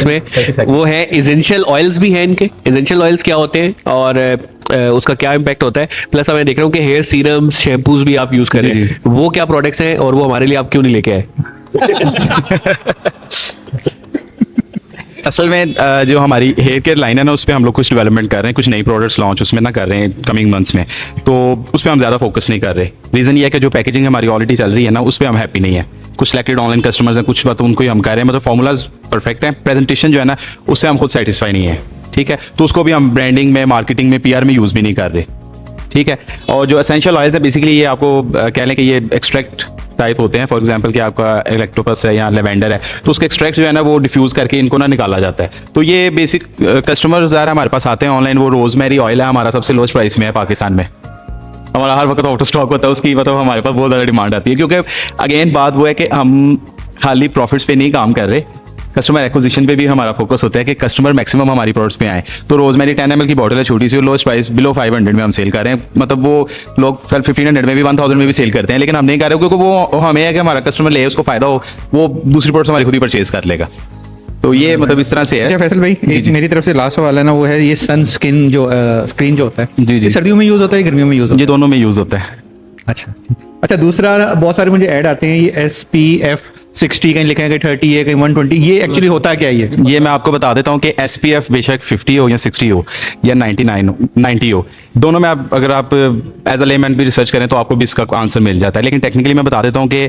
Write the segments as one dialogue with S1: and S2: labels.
S1: इसमें, वो है एसेंशियल ऑयल्स भी हैं इनके। एसेंशियल ऑयल्स क्या होते हैं और उसका क्या इम्पैक्ट होता है, प्लस मैं देख रहा हूँ कि हेयर सीरम्स, शैम्पूज भी आप यूज कर रहे हैं, वो क्या प्रोडक्ट्स हैं और वो हमारे लिए आप क्यों नहीं लेके आए?
S2: असल में जो हमारी हेयर केयर लाइन है ना, उस पर हम लोग कुछ डेवलपमेंट कर रहे हैं, कुछ नई प्रोडक्ट्स लॉन्च उसमें ना कर रहे हैं कमिंग मंथ्स में, तो उस पर हम ज़्यादा फोकस नहीं कर रहे। रीज़न ये है कि जो पैकेजिंग हमारी ऑलरेडी चल रही है ना, उस पर हम हैप्पी नहीं है। कुछ सिलेक्टेड ऑनलाइन कस्टमर्स हैं, कुछ बात उनको ही हम कह रहे हैं, मतलब फॉर्मूलाज परफेक्ट हैं, प्रेजेंटेशन जो है ना उससे हम खुद सेटिस्फाई नहीं है, ठीक है, तो उसको भी हम ब्रांडिंग में, मार्केटिंग में, PR में यूज़ भी नहीं कर रहे, ठीक है। और जो एसेंशियल ऑयल्स है बेसिकली ये आपको कह लें कि ये एक्सट्रैक्ट टाइप होते हैं। फॉर एग्जांपल कि आपका इलेक्ट्रोपस है या लेवेंडर है, तो उसके एक्सट्रैक्ट जो है ना वो डिफ्यूज़ करके इनको ना निकाला जाता है। तो ये बेसिक कस्टमर ज़्यादा हमारे पास आते हैं ऑनलाइन, वो रोजमेरी ऑयल है हमारा सबसे लोएस्ट प्राइस में है पाकिस्तान में, हमारा हर वक्त आउट ऑफ स्टॉक होता है उसकी, मतलब हमारे पास बहुत ज़्यादा डिमांड आती है, क्योंकि अगेन बात वो है कि हम खाली प्रॉफिट्स पे नहीं काम कर रहे, कस्टमर एक्विजिशन पे भी हमारा फोकस होता है कि कस्टमर मैक्सिमम हमारी प्रोडक्ट्स पे आए। तो रोजमेरी 10 ml की बॉटल है छोटी सी, लोएस्ट प्राइस बिलो 500 में हम सेल कर रहे हैं, मतलब वो लोग 1500 में भी 1000 में भी सेल करते हैं, लेकिन हम नहीं कर रहे क्योंकि वो हमें है कि हमारा कस्टमर ले, उसको फायदा हो, वो दूसरी प्रोडक्ट्स हमारी खुद ही परचेज कर लेगा। तो ये मतलब इस तरह से है।
S3: अच्छा फैसल भाई, एक मेरी तरफ से लास्ट सवाल है ना, वो है ये सन स्किन जो स्क्रीन जो होता है,
S2: जी जी,
S3: सर्दियों में यूज़ होता है, गर्मियों में यूज़ होता है?
S2: ये दोनों में यूज़ होता है।
S3: अच्छा दूसरा, बहुत सारे मुझे ऐड आते हैं, ये SPF 60 कहीं लिखा है, कहीं 30 है, कहीं 120, ये एक्चुअली होता है क्या? ये
S2: मैं आपको बता देता हूँ कि SPF बेशक 50 हो या 60 हो या 90 हो, दोनों में आप अगर आप एज अ लेमैन भी रिसर्च करें तो आपको भी इसका आंसर मिल जाता है। लेकिन टेक्निकली मैं बता देता हूँ कि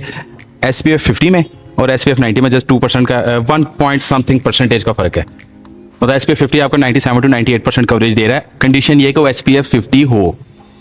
S2: SPF 50 में और SPF 90 में जस्ट 2% का 1 पॉइंट समथिंग परसेंटेज का फर्क है। मतलब SPF 50 आपको 97 to 98% कवरेज दे रहा है। कंडीशन ये कि वो SPF 50 हो,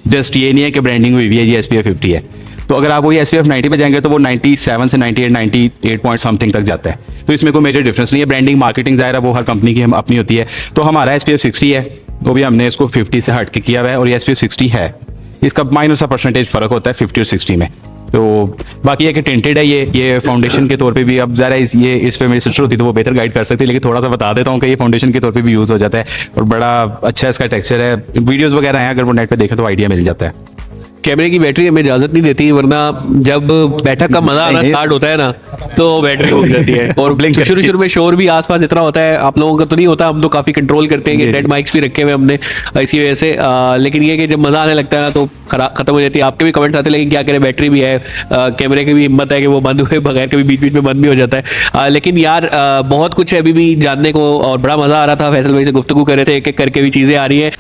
S2: जस्ट ये नहीं है कि ब्रांडिंग हुई भी है ये SPF 50 है। तो अगर आप वही SPF 90 पे जाएंगे तो वो 97 से 98 पॉइंट समथिंग तक जाता है। तो इसमें कोई मेजर डिफरेंस नहीं है। ब्रांडिंग, मार्केटिंग ज़ाहिर है वो हर कंपनी की हम अपनी होती है। तो हमारा SPF 60 है, वो भी हमने इसको 50 से हट के किया हुआ है, और ये SPF 60 है, इसका माइनर सा परसेंटेज फ़र्क होता है 50 और 60 में। तो बाकी है कि टेंटेड है ये फाउंडेशन के तौर पे भी। अब ज़रा ये इस पे मेरी सिस्टर होती तो वो बेहतर गाइड कर सकती है, लेकिन थोड़ा सा बता देता हूँ कि ये फाउंडेशन के तौर पे भी यूज़ हो जाता है और बड़ा अच्छा इसका टेक्सचर है। वीडियोस वगैरह हैं, अगर वो नेट पे देखें तो आइडिया मिल जाता है।
S1: कैमरे की बैटरी हमें इजाजत नहीं देती, वरना जब बैठक का मजा आना स्टार्ट होता है ना तो बैटरी हो जाती है। और शुरू में शोर भी आसपास इतना होता है, आप लोगों का तो नहीं होता, हम तो काफी कंट्रोल करते हैं कि डेड माइक्स भी रखे हुए हमने इसी वजह से। लेकिन ये कि जब मजा आने लगता है ना तो खत्म हो जाती है। आपके भी कमेंट्स आते हैं, लेकिन क्या करें, बैटरी भी है, कैमरे की भी हिम्मत है कि वो बंद हुए बगैर कभी बीच बीच में बंद भी हो जाता है। लेकिन यार बहुत कुछ है अभी भी जानने को और बड़ा मजा आ रहा था। फैसल भाई से गुफ्तगू कर रहे थे, एक एक करके भी चीजें आ रही है।